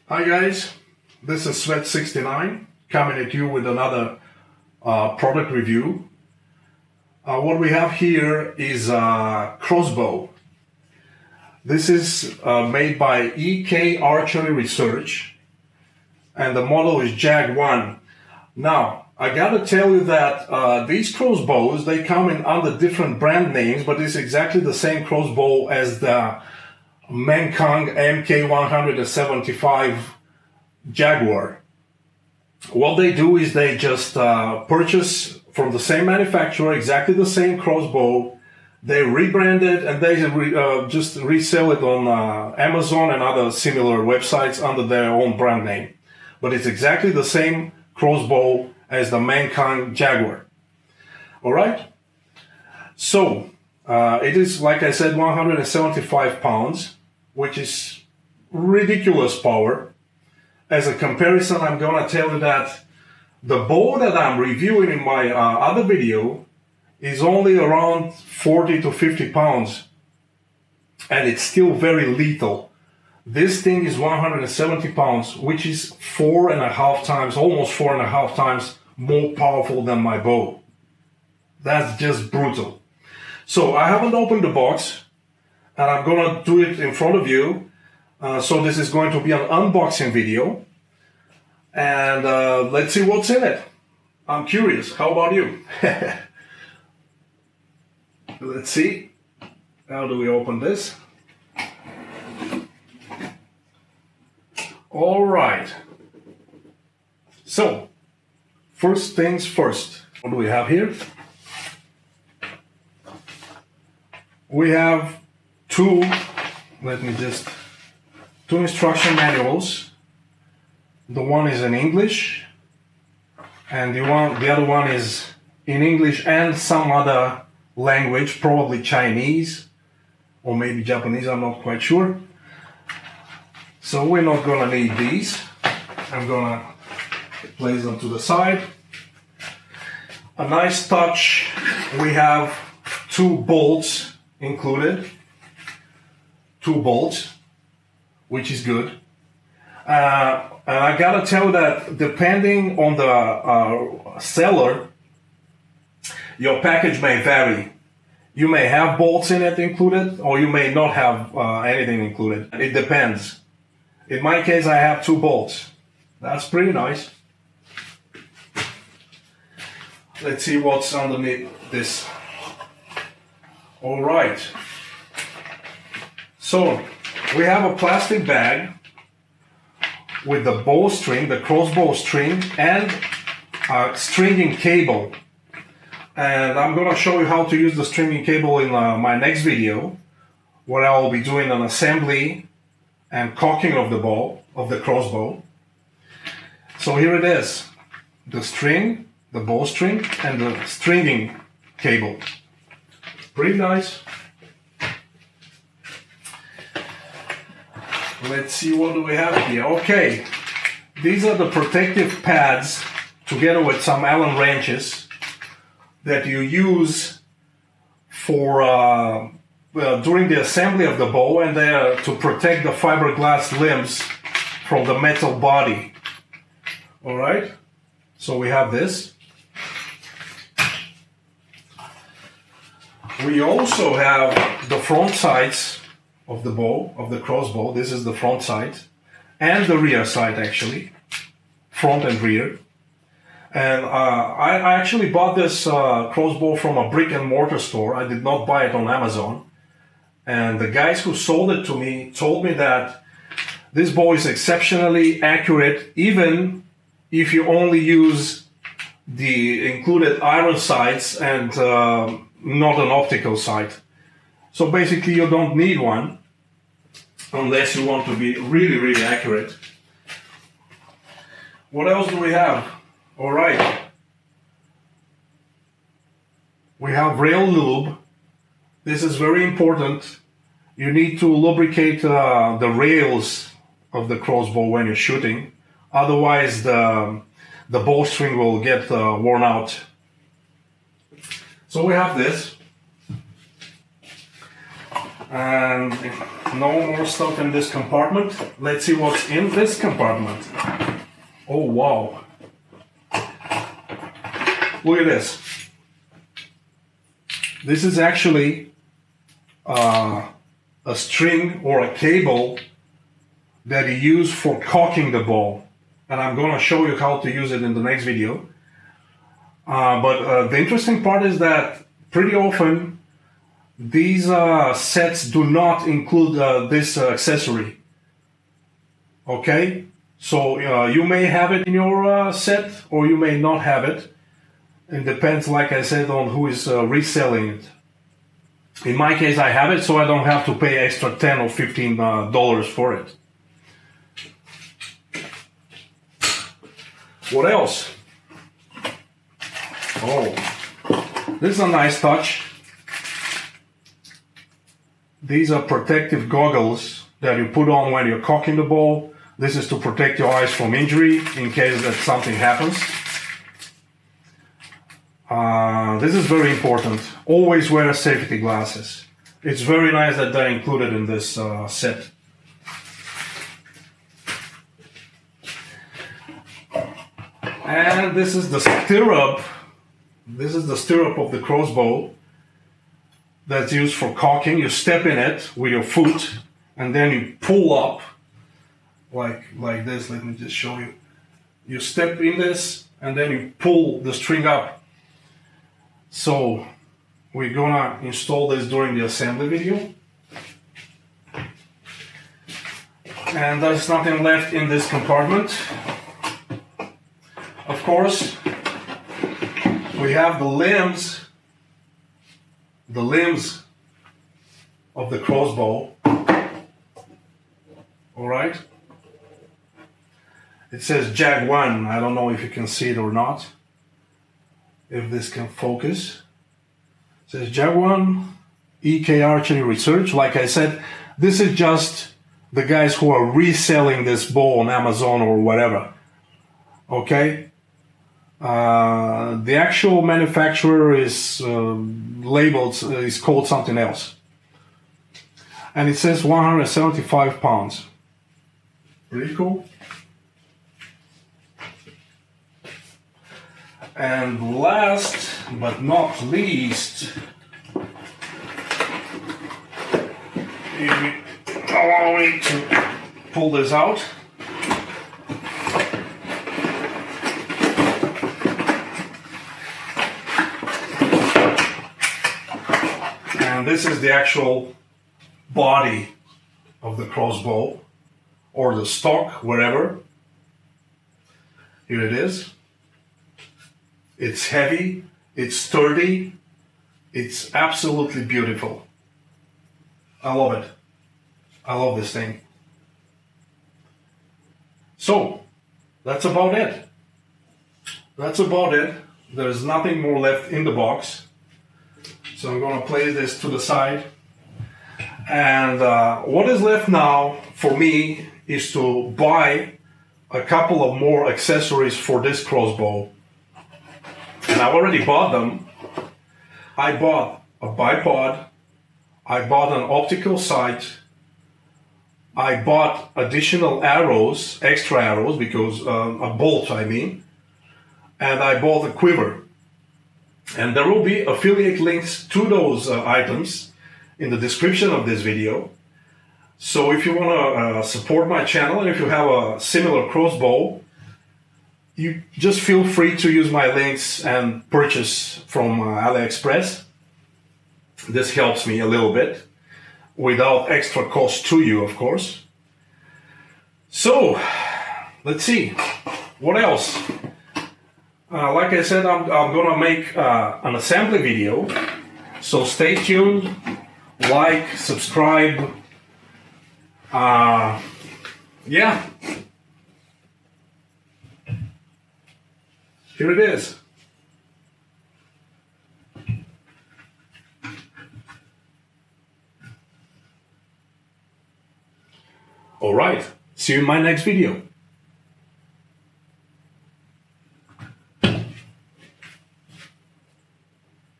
Hi guys, this is Svet69 coming at you with another product review. What we have here is a crossbow. This is made by EK Archery Research and the model is Jag1. Now, I gotta tell you that these crossbows, they come in under different brand names, but it's exactly the same crossbow as the Mankang MK175 Jaguar. What they do is they just purchase from the same manufacturer exactly the same crossbow. They rebrand it and they just resell it on Amazon and other similar websites under their own brand name. But it's exactly the same crossbow as the Mankang Jaguar. All right. So it is, like I said, 175 pounds, which is ridiculous power. As a comparison, I'm going to tell you that the bow that I'm reviewing in my other video is only around 40 to 50 pounds, and it's still very lethal. This thing is 170 pounds, which is 4.5 times, almost 4.5 times more powerful than my bow. That's just brutal. So I haven't opened the box, and I'm going to do it in front of you. So this is going to be an unboxing video, and let's see what's in it. I'm curious. How about you? Let's see. How do we open this? All right. So, first things first. What do we have here? We have two instruction manuals. The one is in English, and the other one is in English and some other language, probably Chinese or maybe Japanese, I'm not quite sure. So we're not gonna need these. I'm gonna place them to the side. A nice touch, we have two bolts included. Two bolts, which is good. And I gotta tell you that depending on the seller, your package may vary. You may have bolts in it included, or you may not have anything included. It depends. In my case, I have two bolts. That's pretty nice. Let's see what's underneath this. All right. So we have a plastic bag with the bowstring, the crossbow string, and a stringing cable. And I'm going to show you how to use the stringing cable in my next video, where I will be doing an assembly and cocking of the bow, of the crossbow. So here it is, the string, the bowstring, and the stringing cable. Pretty nice. Let's see, what do we have here? Okay, these are the protective pads together with some Allen wrenches that you use for during the assembly of the bow, and they are to protect the fiberglass limbs from the metal body. All right, so we have this. We also have the front sides of the bow, of the crossbow. This is the front side, and the rear side actually, front and rear. And I actually bought this crossbow from a brick and mortar store. I did not buy it on Amazon. And the guys who sold it to me told me that this bow is exceptionally accurate, even if you only use the included iron sights and not an optical sight. So basically you don't need one unless you want to be really, really accurate. What else do we have? All right. We have rail lube. This is very important. You need to lubricate the rails of the crossbow when you're shooting. Otherwise the bowstring will get worn out. So we have this. And no more stuff in this compartment. Let's see what's in this compartment. Oh wow. Look at this. This is actually a string or a cable that you use for caulking the ball. And I'm going to show you how to use it in the next video. But the interesting part is that pretty often these sets do not include this accessory. Okay? So you may have it in your set or you may not have it. It depends, like I said, on who is reselling it. In my case, I have it, so I don't have to pay extra $10 or $15 for it. What else? Oh, this is a nice touch. These are protective goggles that you put on when you're caulking the ball. This is to protect your eyes from injury in case that something happens. This is very important. Always wear safety glasses. It's very nice that they're included in this set. And this is the stirrup. This is the stirrup of the crossbow that's used for caulking. You step in it with your foot and then you pull up like this. Let me just show you. You step in this and then you pull the string up. So we're gonna install this during the assembly video. And there's nothing left in this compartment. Of course, we have the limbs of the crossbow. All right. It says Jag 1. I don't know if you can see it or not. If this can focus. It says Jag 1 EK Archery Research. Like I said, this is just the guys who are reselling this bow on Amazon or whatever. Okay? The actual manufacturer is labeled, is called something else. And it says 175 pounds. Pretty cool. And last but not least, allow me to pull this out. And this is the actual body of the crossbow, or the stock, whatever. Here it is. It's heavy, it's sturdy, it's absolutely beautiful. I love it. I love this thing. So, that's about it. That's about it. There's nothing more left in the box. So I'm going to place this to the side. And what is left now for me is to buy a couple of more accessories for this crossbow. And I've already bought them. I bought a bipod. I bought an optical sight. I bought additional arrows, extra arrows, because a bolt, I mean. And I bought a quiver. And there will be affiliate links to those items in the description of this video. So if you want to support my channel, and if you have a similar crossbow, you just feel free to use my links and purchase from AliExpress. This helps me a little bit, without extra cost to you, of course. So, let's see. What else? Like I said, I'm gonna make an assembly video. So stay tuned, like, subscribe. Yeah. Here it is. All right. See you in my next video.